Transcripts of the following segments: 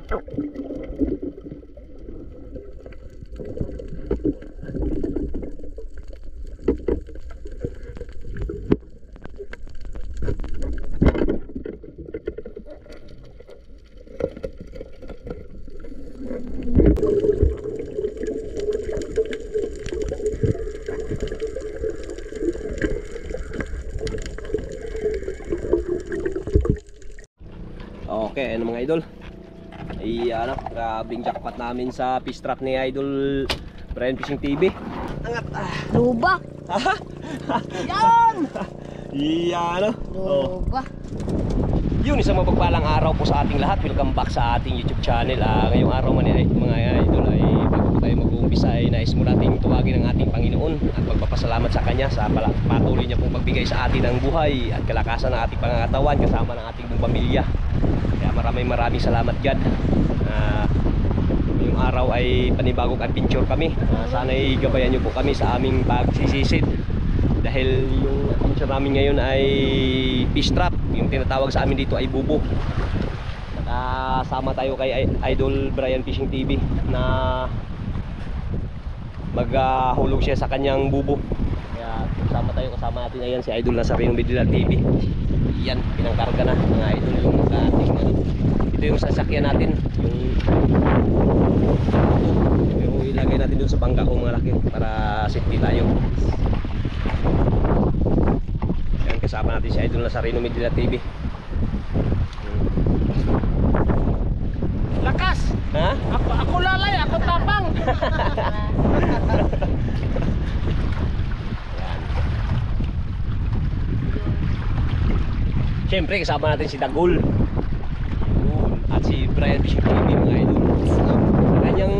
Okay, ano mga idol? Ay ano, grabing jackpot namin sa fish trap ni Idol Brian Fishing TV. Angat Luba. Yan. Iya ano? Luba. Yun, isang mapagpalang araw po sa ating lahat. Welcome back sa ating YouTube channel. Ngayong araw man ay mga idol ay bago po tayo mag-uumpisa ay nais mo nating tuwagin ang ating Panginoon at magpapasalamat sa Kanya sa patuloy niya pong pagbigay sa atin ng buhay at kalakasan ng ating pangangatawan kasama ng ating buong pamilya. Kaya maraming salamat God. Ngayong araw ay panibagong adventure kami. Sana'y gabayan niyo po kami sa aming pagsisisid. Dahil yung adventure namin ngayon ay fish trap. Yung tinatawag sa amin dito ay bubo. Nakasama tayo kay Idol Brian Fishing TV na maghulog siya sa kanyang bubo. Kaya kasama tayo, kasama natin ayan si Idol Nazareno Medila TV. Yan, pinangkarga na mga idol yung ating ano. Ito yung sasakyan natin, yung ilagay natin dun sa bangka kung mga laki para safety tayo. Yan, kasama natin si Idol Nazareno Medila TV. Lakas! Ha? Ako lalay, ako tapang! Siyempre kasama natin si Dagul at si Brian Fishing TV mga idol. Sa kanyang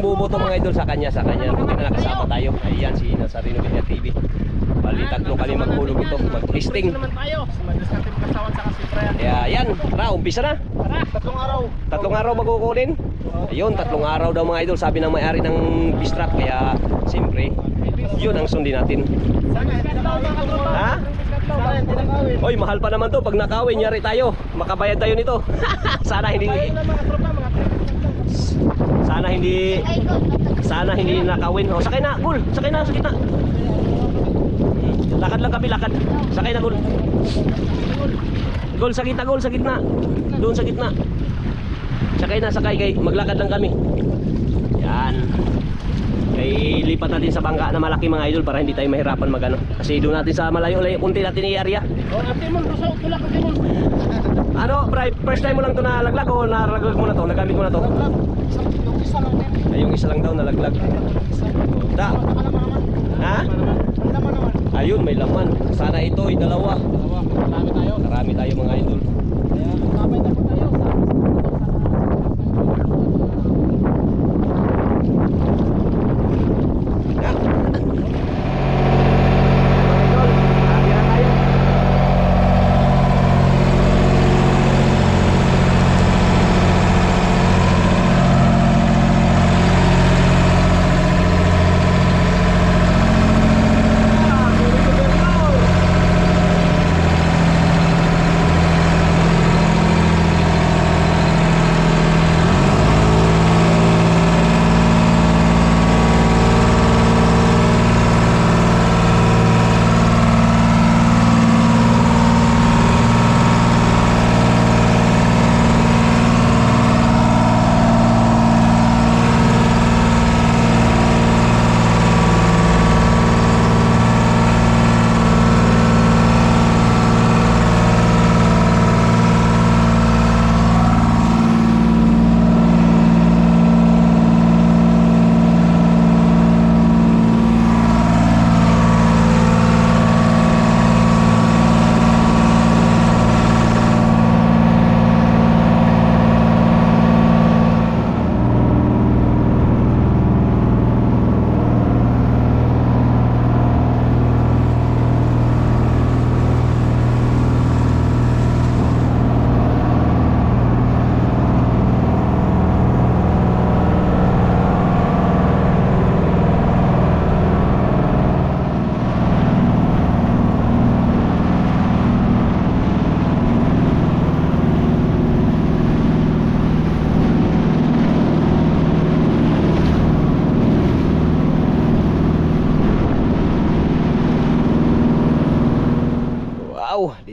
buboto mga idol, sa kanya buti na nakasama tayo. Ayan si Nazareno Medila TV. Bali tatlo kami maghulog ito, mag-listing. naman tayo. Mag-discount kasawan sa kasi Brian. Kaya yan, umpisa na. Tara, 3 araw. 3 araw magkukunin. Ayun, 3 araw daw mga idol, sabi ng may-ari ng fish trap. Kaya siyempre yun ang sundin natin. Ha? Oy, mahal pa naman to pag nakawin, nyari tayo. Makabayad tayo nito. Sana hindi nakawin. Oh, sakay na, Gul. Sakay na sa gitna. Lakad lang kami, lakad. Sakay na, Gul. Gul sa gitna, Gul sa gitna. Doon sa gitna. Sakay na, sakay kay maglakad lang kami. Yan. Kay lipat natin sa bangka na malaki mga idol para hindi tayo mahirapan magano. Kasi doon natin sa malayo-layo kunti natin i-area. Oh, ate mo, rusaw tulak ate mo. Ano, Bri, first time mo lang to nalaglag o nalaglag mo na to? Nagamit mo na to? Yung isa lang din. Ay, yung isa lang daw nalaglag. Da. Ha? Naman. Ayun, may laman. Sana ito ay dalawa. Marami tayo. Marami tayo mga idol. Kaya, kamay na po tayo.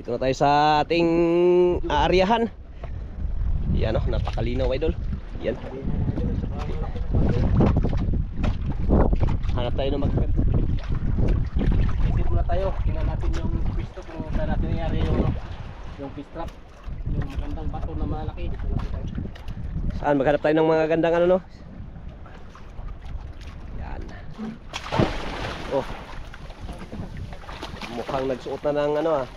Dito na tayo sa ating aaryahan. Yan o, napakalinaw idol. Yan. Hanap tayo ng magaganda. Isip muna tayo. Tingnan natin yung pisto kung saan natin nangyari yung fish trap. Yung magandang bato na malaki. Dito lang tayo. Saan? Maghanap tayo ng mga gandang ano no? Yan. Oh. Mukhang nagsuot na ng ano ah.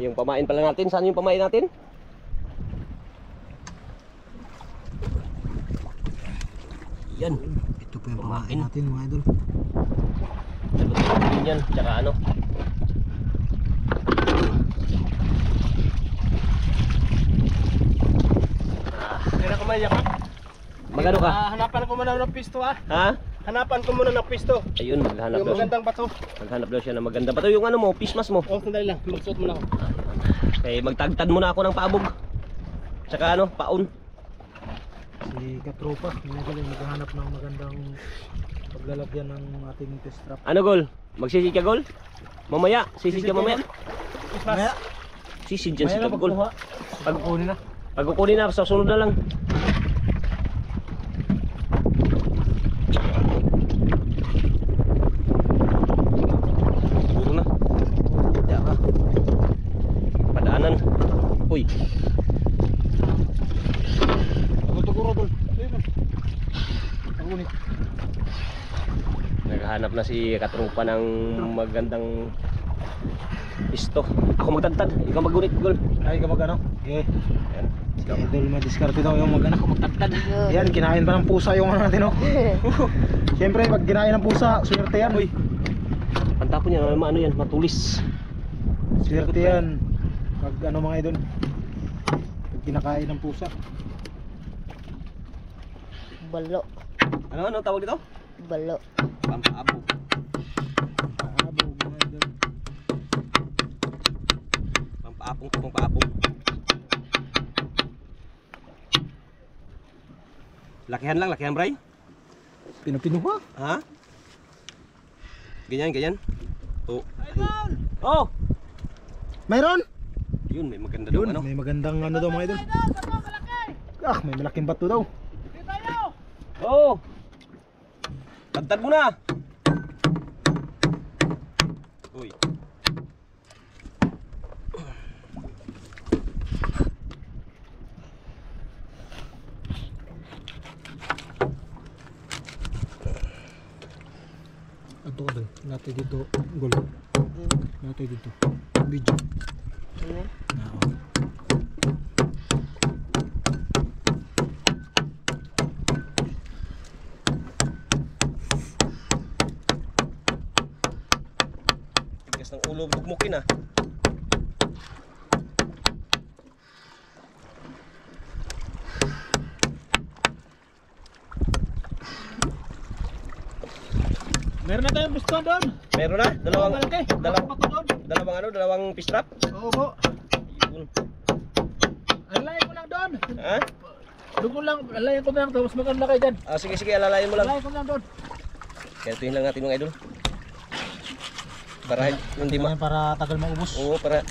Yung pamain pala natin. Saan yung pamain natin? Yan. Ito po yung pamain natin mga idol. Sagot yan. Tsaka ano? Kaya kumayak ka? Magano ka? Hanapan ko muna ng pisto ah. Ha? Hanapan ko muna ng pisto. Ayun, maghanap Yung daw. magandang bato. Maghanap daw siya ng maganda. Bato yung ano mo, pismas mo. Oh, sandali lang. Magsuot muna ako. Kaya magtagtad muna ako ng paabog. Tsaka ano, paun. Si Katropa, yung maghahanap ng magandang paglalagyan ng ating fish trap. Ano gol? Magsisid ka gol? Mamaya, sisid ka mamaya. Maya. Sisid dyan si Maya na gol. pagkuha. Pagkukunin na. Pag kukunin na, sa sunod na lang. Siguro na. Diyan ka. Padaanan. Uy. Pagkutuguro doon. Pagkunin. Naghahanap na si Katropa ng magandang pisto. Ako magtagtad, ikaw maggunit gol. Ay, kapag ano? Okay. Yan. Si Idol madiskarte daw yung mag-anak. Ako magtagtad. Yan, kinain pa ng pusa yung ano natin, oh. Siyempre, pag kinain ng pusa, swerte yan. Uy. Pantapon yan, ano yan, matulis. Swerte yan. Pag ano mga idol, pag kinakain ng pusa. Balo. Ano tawag dito? Balo. Pampaabog. Paabog mga idol. Pampaapong to, pampaapong. Lakihan lang, lakihan Bray. Pinupinuha. Ha? Ganyan. Oh. Idol! Oh! Mayroon? Yun, may maganda daw Yun, ano. may magandang ano daw mga idol. Ah, may malaking bato daw. Oh! Tagtad mo na! Uy. Ito ka doon. Natin dito. Gol. Natin dito. Video. Oo. Tigas ng ulo, bugmukin ah. Meron na tayong pisto doon. Meron na? Dalawang malaki. dalawang fish trap? Oo po. Yun. Alayin ko lang doon. Ha? Doon ko lang. Alayin ko lang. Tapos maganda kayo dyan. Ah, sige, alalayan mo lang. Alayin ko lang doon. Kaya tuhin lang natin mga idol. Para hindi Para tagal maubos. Oo, para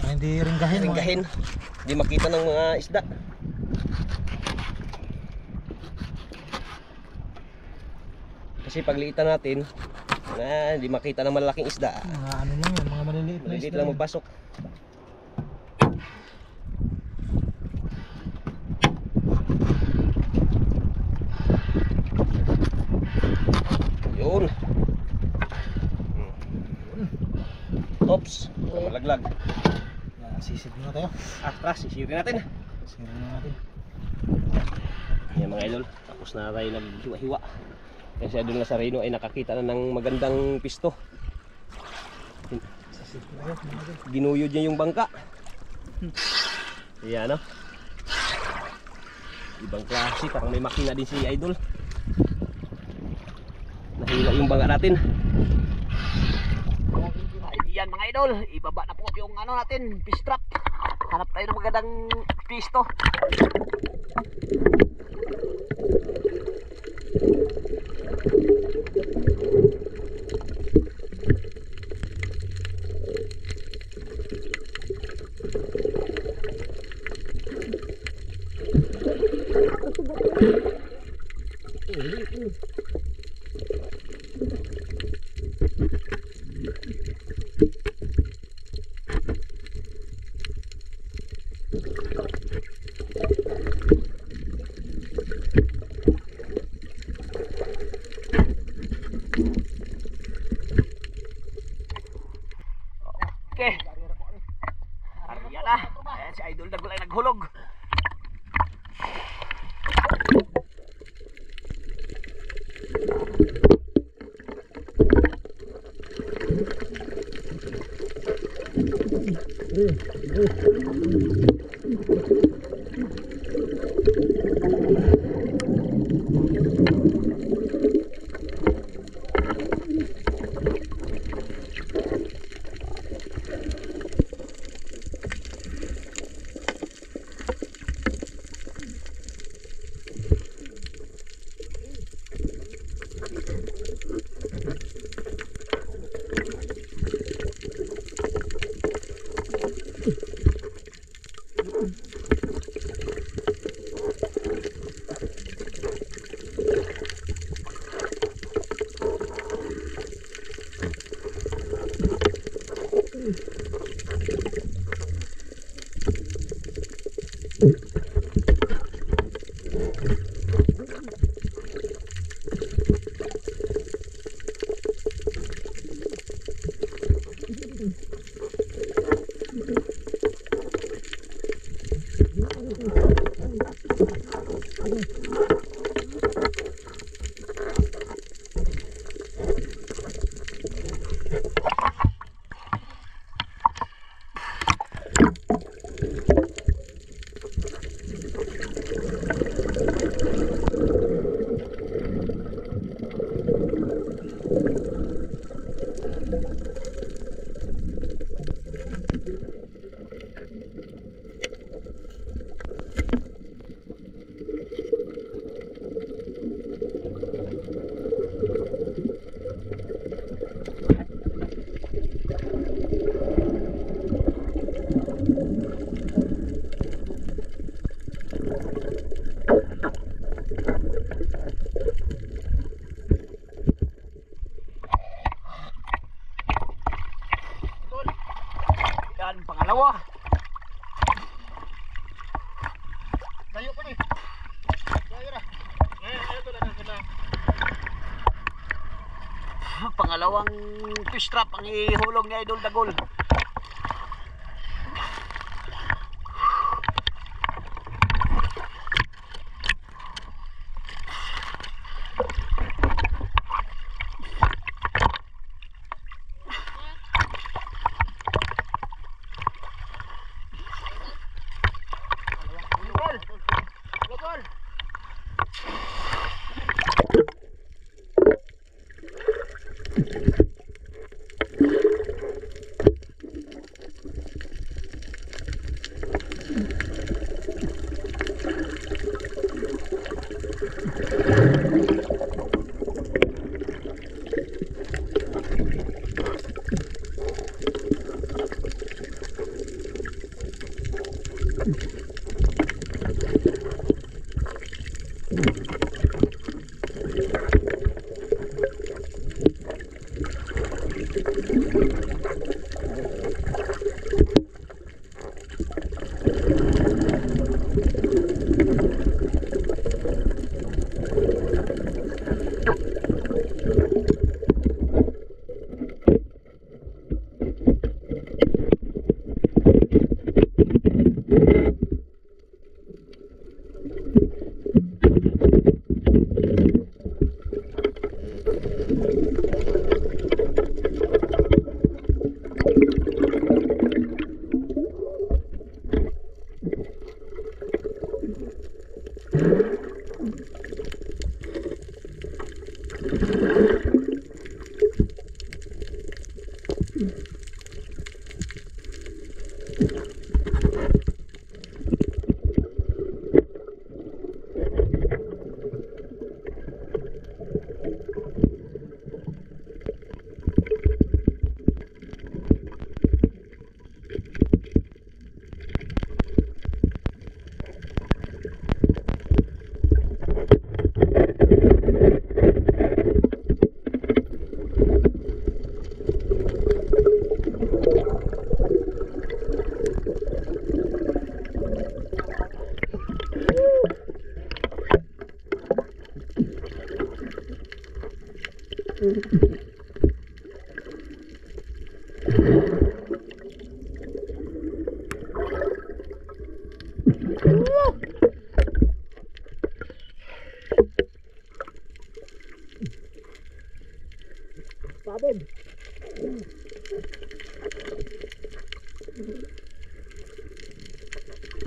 Para hindi ringgahin. ringgahin. Hindi makita ng mga isda. Kasi pagliitan natin, hindi makita ng malalaking isda. Mga ano lang yan. Mga maliliit na Maliliit isda. lang magpasok. Yun. Oops, malaglag. Sisid muna tayo. Tara, sisirin natin. Sisid muna natin. Yan mga idol, tapos na tayo naghiwa-hiwa. Kasi Idol Nazareno ay nakakita na ng magandang pisto. Sisid muna tayo. Ginuyod niya yung bangka. Yan no. Ibang klase, parang may makina din si Idol. Nahila yung bangka natin. Yan mga idol, ibaba na po yung ano natin, fish trap. Hanap tayo ng magandang pisto. na. Ayan si Idol Dagol ay naghulog. Yan, pangalawa. Layo pa ni. Layo na. Ito na. Pangalawang fish trap ang ihulog ni Idol Dagol. Logol.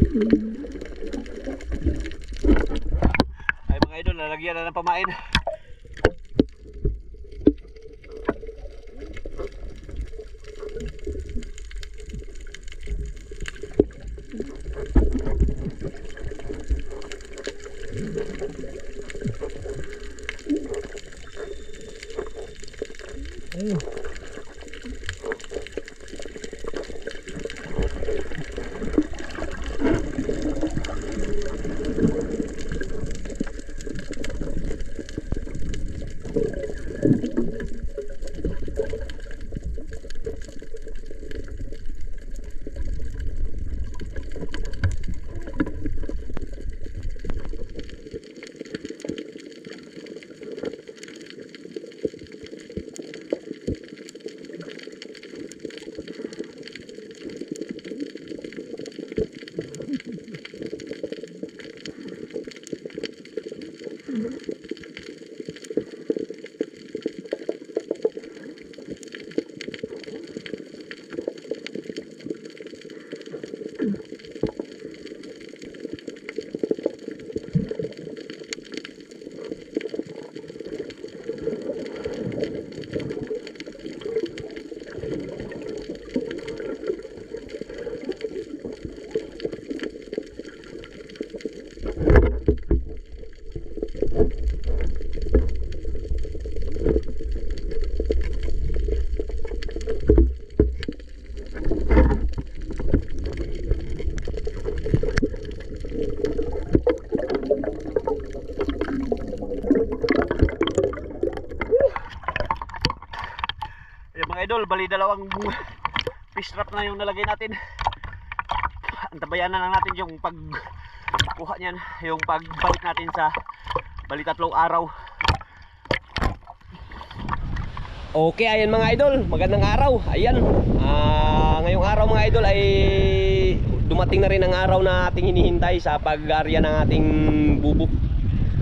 Ay mga idol, lalagyan na ng pamain. Mga idol, bali dalawang fish trap na yung nalagay natin. Antabayan na lang natin yung pagkuha niyan, yung pagbalik natin sa bali 3 araw. Okay, ayan mga idol, magandang araw. Ayan, ngayong araw mga idol ay dumating na rin ang araw na ating hinihintay sa pag-arya ng ating bubo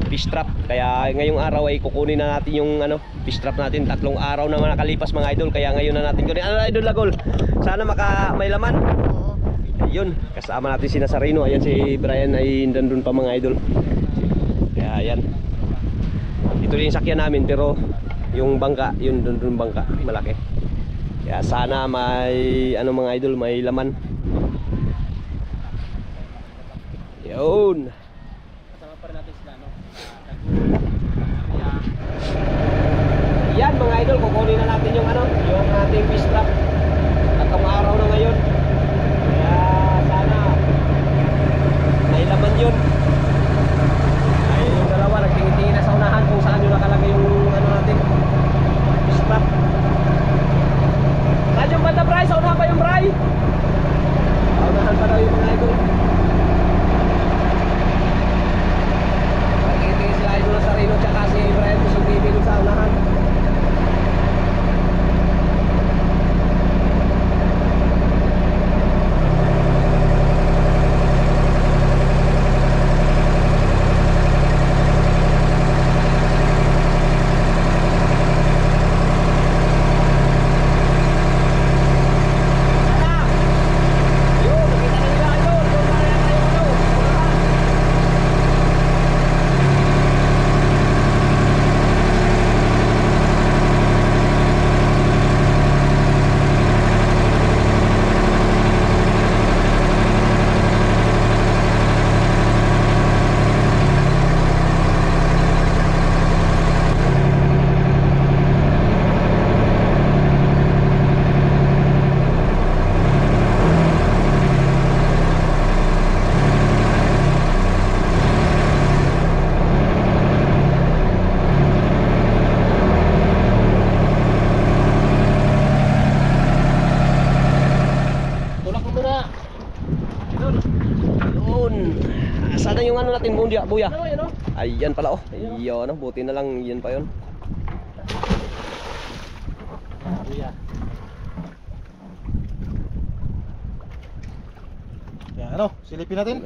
fish trap. Kaya ngayong araw ay kukunin na natin yung fish trap natin. 3 araw na nakalipas mga idol, kaya ngayon na natin kunin. Idol Lagol, sana may laman. Oo. Ayun, kasama natin si Nazareno. Ayan si Brian ay nandun pa mga idol. Kaya ayan, ito din yung sakyan namin, pero yung bangka, yun dun bangka, malaki. Kaya sana may mga idol, may laman. Yun. Kasama pa rin natin sila, no? Yan mga idol, kukunin na natin yung yung ating fish trap. 3 araw na ngayon. Kaya sana may laman yun. Ay yung dalawa nagtingin-tingin na sa unahan kung saan yung nakalagay yung natin fish trap. Saan yung banda, Bray? Sa unahan pa yung Bray? Sa unahan pa daw yung mga idol. Nagtingin-tingin sila idol na Sarino tsaka si Brian Pusong TV dun sa unahan. Sana yung natin buya. Ayan pala oh. Ayun, buti na lang yan pa yun. Buya. Yan silipin natin.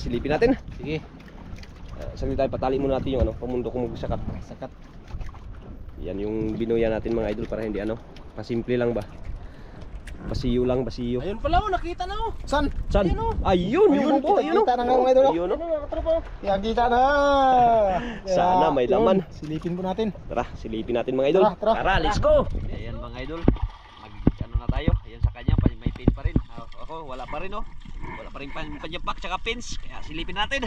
Silipin natin. Sige. Saglit tayo, patali muna natin yung pamundo kung magsakat. Yan yung binuya natin mga idol para hindi pasimple lang ba. Basiyo lang, basiyo. Ayun pala oh, nakita na oh. San? Saan? Ayun, yung bubo. Ayun, Kita na nga mga idol. ayun, oh. Ano katropa? Yan, kita na. Sana may Yun, laman. silipin po natin. Tara, silipin natin mga idol. Tara, tara. Let's go. Ayan mga idol. Ano na tayo? Ayan sa kanya, may pin pa rin. Ako, wala pa rin oh. Wala pa rin panyapak tsaka pins. Kaya silipin natin.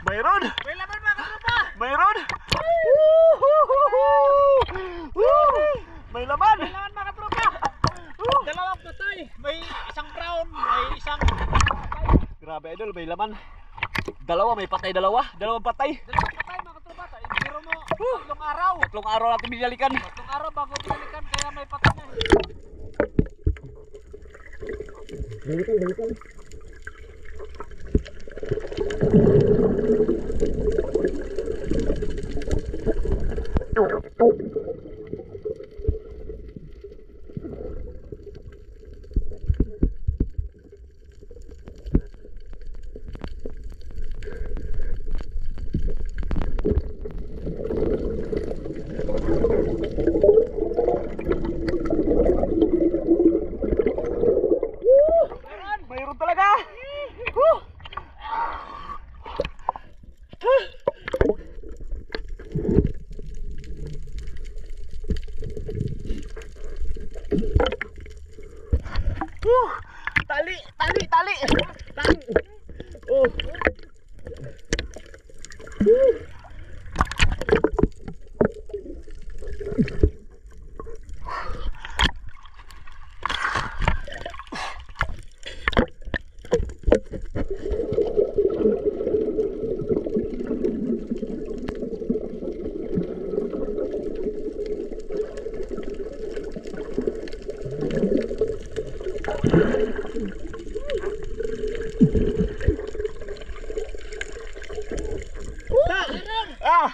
Mayroon! May laman mga katropa! Mayroon! May laman! May laman mga katropa! Dalawang patay! May isang brown, may isang Grabe idol, may laman. Dalawa, may patay dalawa. Dalawang patay. dalawang patay mga katropa. Biro mo, tatlong araw. Tatlong araw natin binalikan. Tatlong araw bago binalikan kaya may patay na. Mayroon talaga. Tali, tali, tali. Tali. Oh. Ah!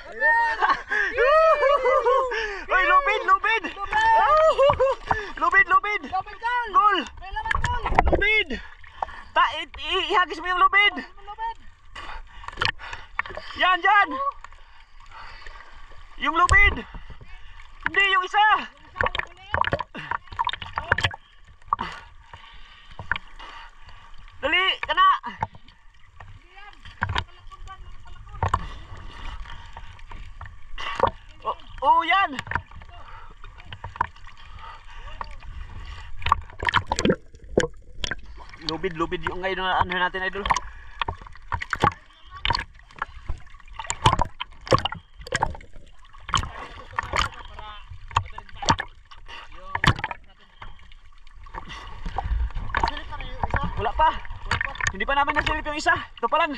Uy, lubid, lubid! Lubid, lubid! Gol! May laman tol! Lubid! Ihagis mo yung lubid! Yan, yan! Yung lubid! Hindi, yung isa! Dali, kana! Oh, yan! Lubid, lubid yung ngayon na ano natin idol. Wala pa. Hindi pa namin nasilip yung isa. Ito pa lang.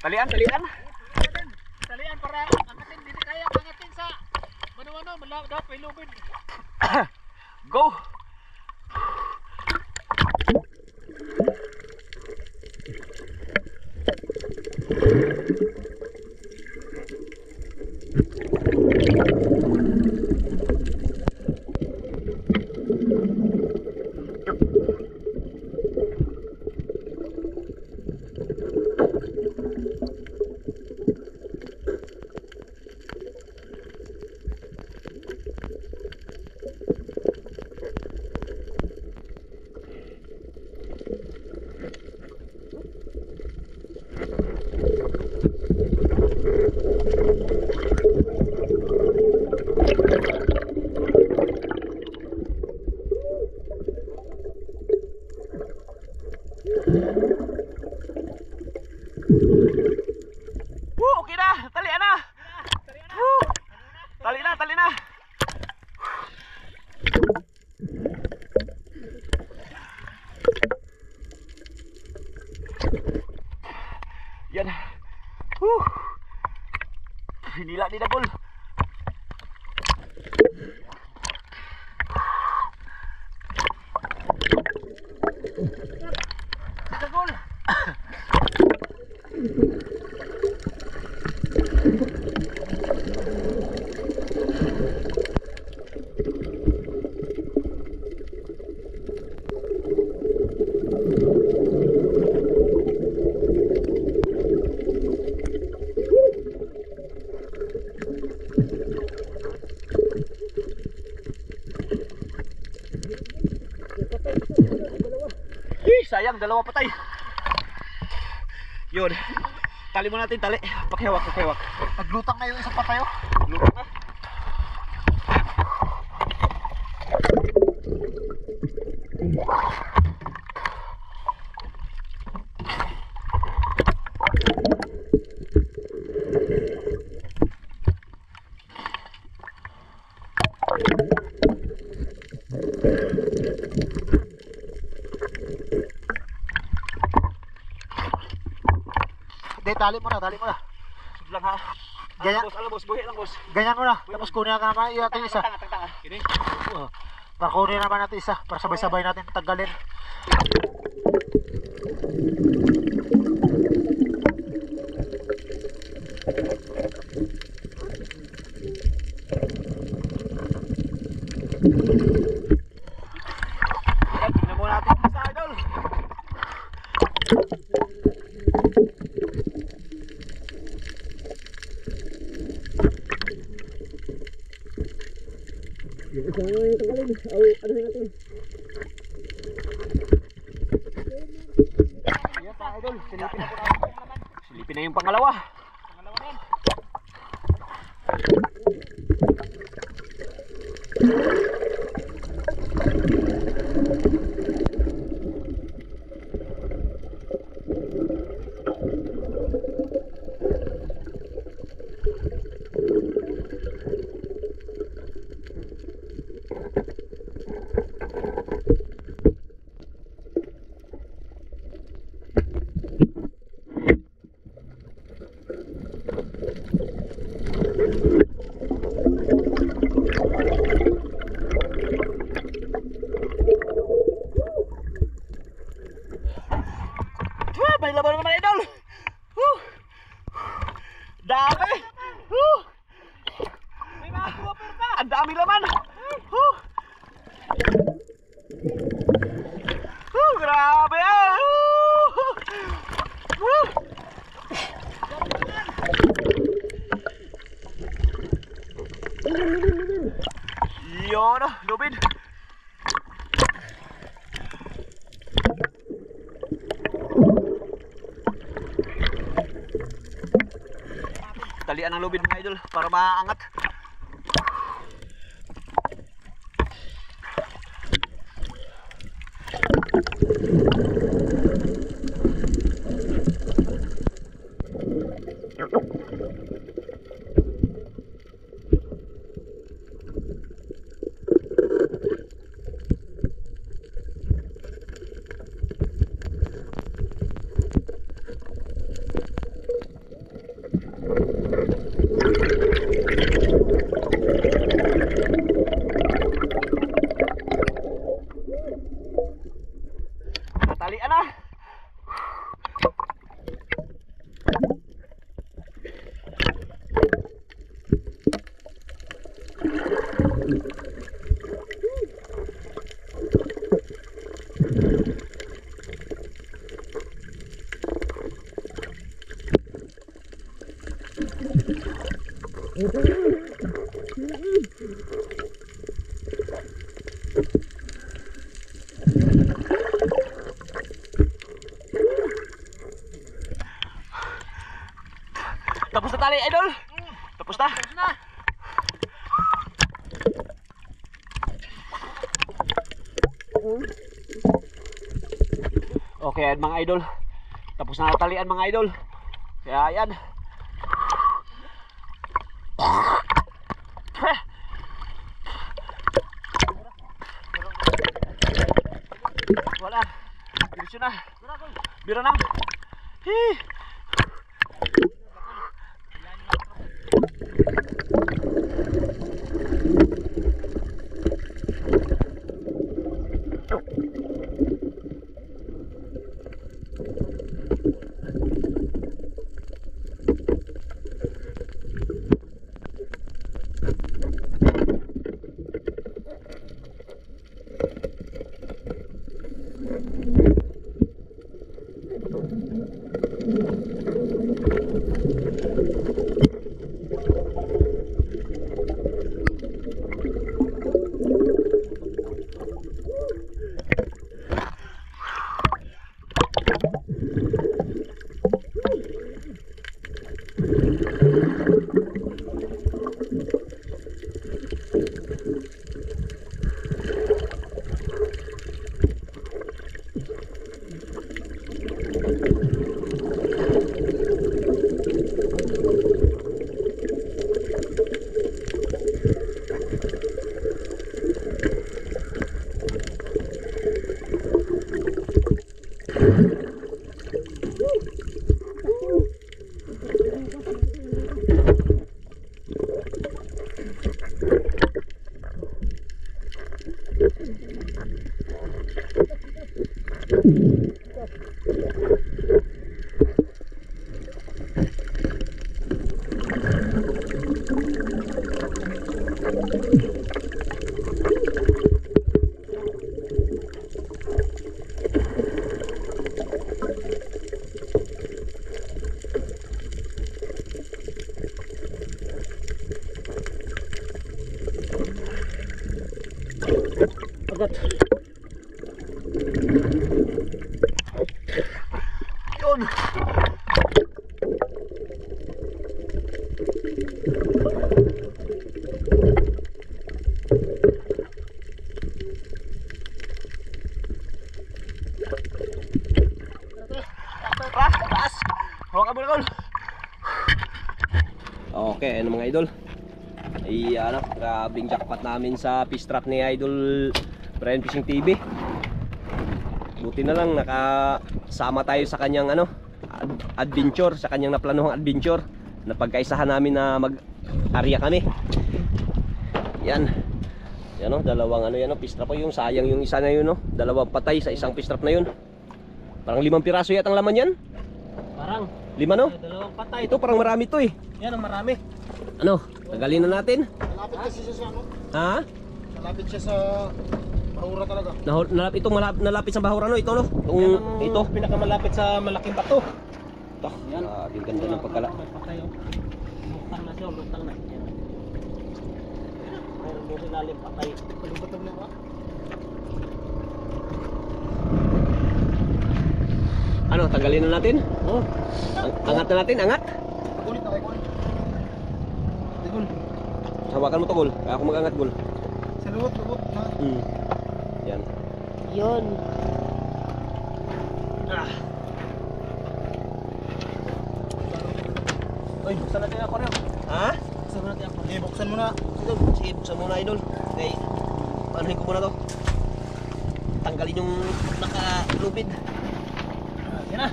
Talian, talian. Talian para angatin, hindi kaya angatin sa ano-ano, malagap, may lubid. Go! Okay na, talian na. Tali na, tali na. Yan. Hinila ni Dagol. Dagol. Sayang, dalawa patay. Yun. Tali mo natin, tali. Pakihawak, pakihawak. Naglutang na yung isang patayo. Lutang na. Hindi, tali mo na, tali mo na. Lang ha. Ganyan. Boss, buhi lang boss. Ganyan mo na. Tapos kunin na naman natin isa. Tanga. Kini. Para kunin naman natin isa. Para sabay-sabay natin tanggalin. Tingnan mo natin sa idol. Silipin na yung pangalawa. May laban naman idol. Dami. May mga gopher pa. Ang dami laman. Grabe. Yun, lubid. Talian ang lubid mga idol para maangat. Talian na. Tapos na tali idol. Tapos na. Okay, ayan mga idol. Tapos na natalian mga idol. Kaya ayan. Wala. Diretso na. Bira na. Hii. Agad. Yun. Taas. Hawakan mo na, Col. Okay, ano mga idol? Ay ano, grabing jackpot namin sa fish trap ni Idol Brian Fishing TV. Buti na lang nakasama tayo sa kanyang ano, adventure, sa kanyang naplanuhang adventure. Napagkaisahan namin na mag-area kami. Yan. Yan oh, dalawang ano yan oh, fish trap oh, yung sayang yung isa na yun oh. Dalawang patay sa isang fish trap na yun. Parang 5 piraso yata ang laman yan. Parang 5 no? dalawang patay. Ito parang marami to eh. Yan ang marami. Ano? Tagalin na natin. Malapit kasi siya sa ano? Ha? Malapit siya sa bahura talaga. Nalapit sa bahura no, ito no. Ito. Pinakamalapit sa malaking bato. Ito. Yan. Yung ganda ng pagkala. May patay oh. Lutang na siya, lutang na. Yan. Mayroon doon ilalim patay. Palibot na ba? Ano, tanggalin na natin? Oh. Angat na natin, angat. Kulit na kay Kulit. Tigol. Hawakan mo to, Gol. Kaya ako mag-angat, Gol. Sa lubot na. Yan. Yun. Uy, buksan natin ako rin. Ha? Buksan natin ako. Okay, buksan mo na. Idol, sige, buksan muna, Idol. Okay. Paanohin ko muna to. Tanggalin yung nakalubid. Yan na.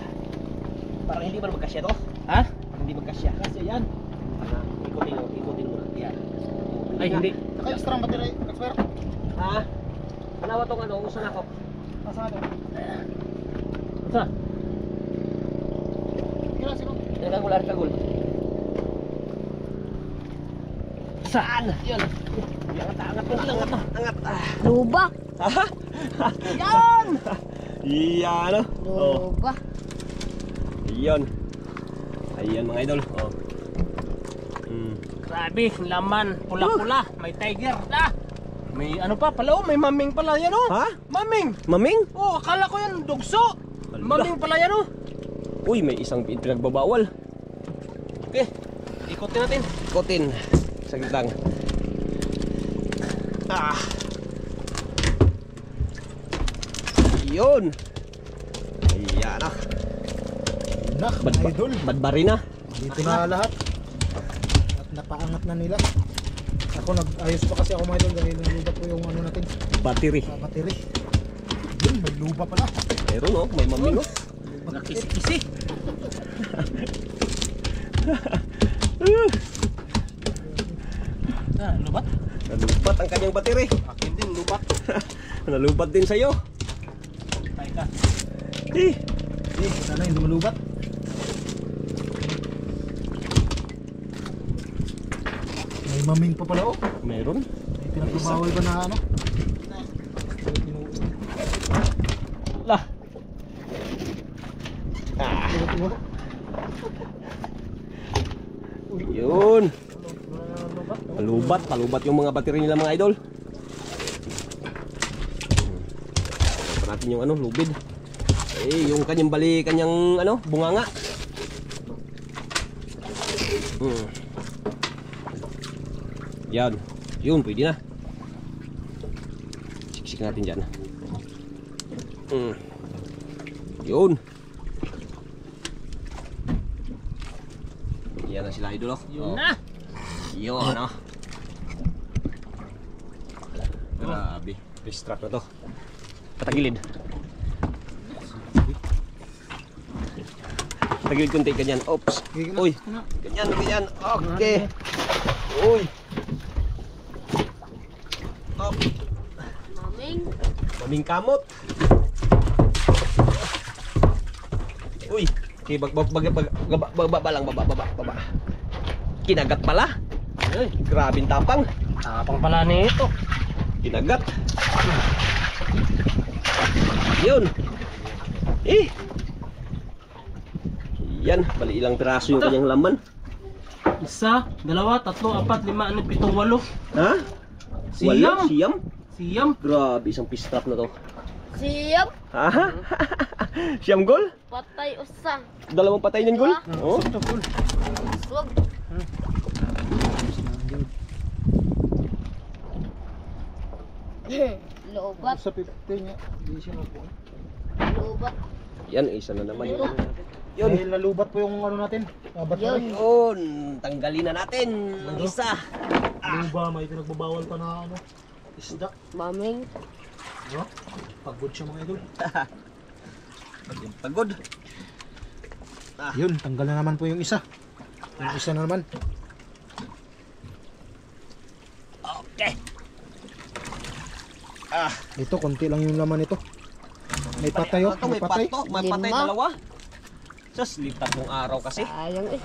Parang hindi ba magkasya to? Ha? Parang hindi magkasya. Kasi yan. Ikutin mo. Yan. Ay, hindi. Naka-extra ang battery. Expert. Ha? Manawa tong ano, usan ako. Nasa natin. Sa? Kira sino? Nagagul, Gol. Saan? Yan. Angat mo, angat. Luba. Ha? Yan! Iyan, ano? Oh. Luba. Iyon. Ayan mga idol. Oh. Grabe, laman. Pula-pula. May tiger. May ano pa pala oh, may maming pala yan oh. Ha? Maming. Maming? Oh, akala ko yan dugso. Ala. Maming pala yan oh. Uy, may isang pinagbabawal. Okay, ikutin natin. Ikotin. Saglit lang. Yun. Ayan ah. Nak, mga idol. Badbari na. Dito na lahat. At napaangat na nila. Ako nag-ayos pa kasi ako mga idol dahil nalubat ko yung ano natin, Battery. battery. Yun, may luba pala. Meron oh, may maming oh. Nakisi-kisi. Lubat? Nalubat ang kanyang battery. Akin din, lubat. Nalubat din sa'yo. Tayo ka. Eh, Sana hindi malubat. May maming pa pala oh. meron. May pinagbabawal ba na ano? Lah. Ah, yun. Palubat yung mga battery nila mga idol. Ito natin yung ano, lubid. Eh, yung kanyang kanyang ano, bunganga. Yan. Yun, pwede na. Siksik natin dyan. Yun. Yan na sila idol oh. Yun na. Yun oh. Grabe. Fish trap na to. Patagilid. Patagilid konti ganyan. Oops. Uy. Ganyan. Okay. Uy. Up. Maming kamot. Uy. Okay, baba lang. Kinagat pala. Ay, Grabing tapang. tapang pala nito. Kinagat. Yun. Yan, bali ilang piraso yung kanyang laman. Isa, dalawa, tatlo, apat, lima, anim, pitong, walo. Ha? Siyam. Siyam? Siyam. Grabe, isang fish trap na to. Siyam, Ha? Siyam gol? patay usa. Dalawang patay ng gol? Oh. Swag. Lobat, Sa 50 niya, hindi siya po. lobat. Yan, isa na naman yun. Yun. Dahil nalubat po yung ano natin, battery. Yun, tanggalin na natin ng isa. Luba, may pinagbabawal pa na ano, isda. Maming. No? Pagod siya mga idol. Yung pagod. Yun, tanggal na naman po yung isa. Yung isa na naman. Okay. Ito, konti lang yung laman ito. May patay oh, May patay. May patay Lima. dalawa. Sus, lipat ng araw kasi. Sayang eh.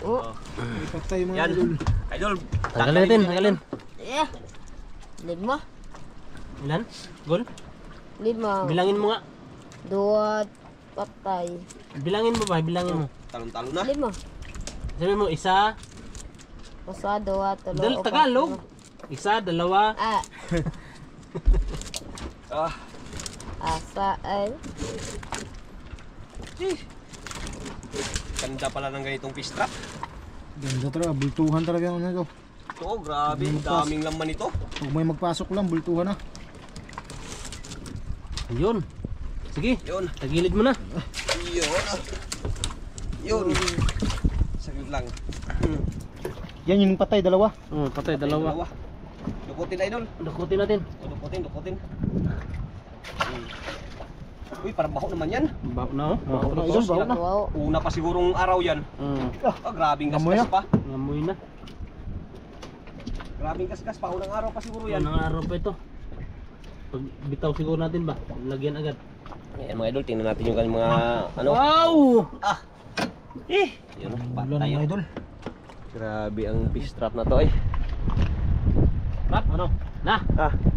Oh, May patay mga Yan. idol. Idol, Tanggalin natin, tanggalin. yeah. Lima. Ilan? Gol? Lima. Bilangin mo nga. Dua. Patay. Bilangin mo ba? Bilangin mo. talon-talo na. Lima. Sabi mo, isa, Usa, dua, tulo, upat, Tagalog. lima. Isa, dalawa. Ah, Ah, asa ay. ganda pala ng ganitong fish trap. Ganda talaga, bultuhan talaga yung ano ito. Oo, grabe. Daming laman ito. Pag may magpasok lang, bultuhan na. Ayun. Sige, Yun. tagilid mo na. Yun. Saglit lang. Yan yung patay, dalawa. Patay, dalawa. Dukutin idol. Dukutin natin. Dukutin. Uy, parang baho naman yan. Baho na, oh. Baho na, idol, baho na. Wow. Una pa sigurong araw yan. Grabing Amoy kaskas pa. Ngamoy na. Grabing kaskas pa. Unang araw pa siguro yan. Yan ang araw pa ito. Pag bitaw siguro natin ba? Lagyan agad. Ayan mga idol, tingnan natin yung kanyang mga ano. Wow! Yun, Ulan patay mga yun. idol. Grabe ang fish trap na to eh. Rap, ano? Na!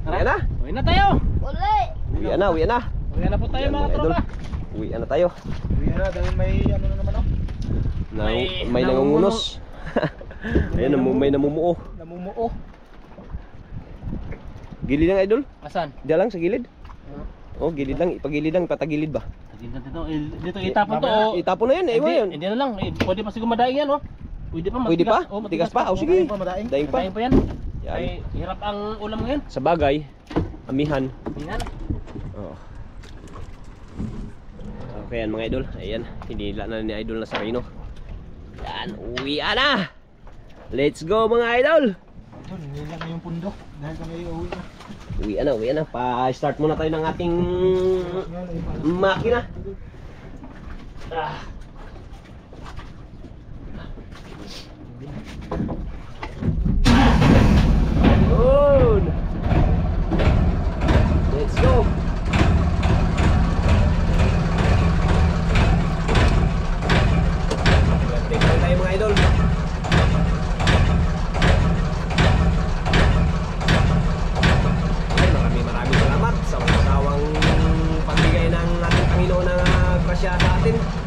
Uwi na. Uwi na tayo! Uli. Uwi na. Uwi na po tayo Yan, mga mga idol. tropa. Uwi na tayo. Uwi na, dahil may ano na naman oh. May nangungunos. Ayun, may namumuo. Namumuo. Gilid lang idol. Asan? Diyan lang sa gilid. Oh, gilid lang, ipagilid lang, ipatagilid ba? Tagilid natin ito. Dito itapon to. Oh. Itapon na yan, Hindi, yun. hindi na lang. Pwede pa siguro madaing yan, oh. Pwede pa, Pwede pa? Oh, Matigas pa? Oh, sige. Madaing. Daing pa. Madaing pa yan. Yan. Ay, hirap ang ulam ngayon. Sa bagay, amihan. Yan. Oh. Okay yan mga idol. Ayan, hinila na ni Idol Nazareno. Yan, uwi na. Let's go mga idol. Yun, nila na yung pundo. Dahil kami uuwi na. Uwi na. Pa-start muna tayo ng ating Yan, ay pala. makina. Ah. Yun. Let's go. Take lang tayo mga idol. Maraming salamat sa walang sawang pagbigay ng ating Panginoon na grasya sa atin.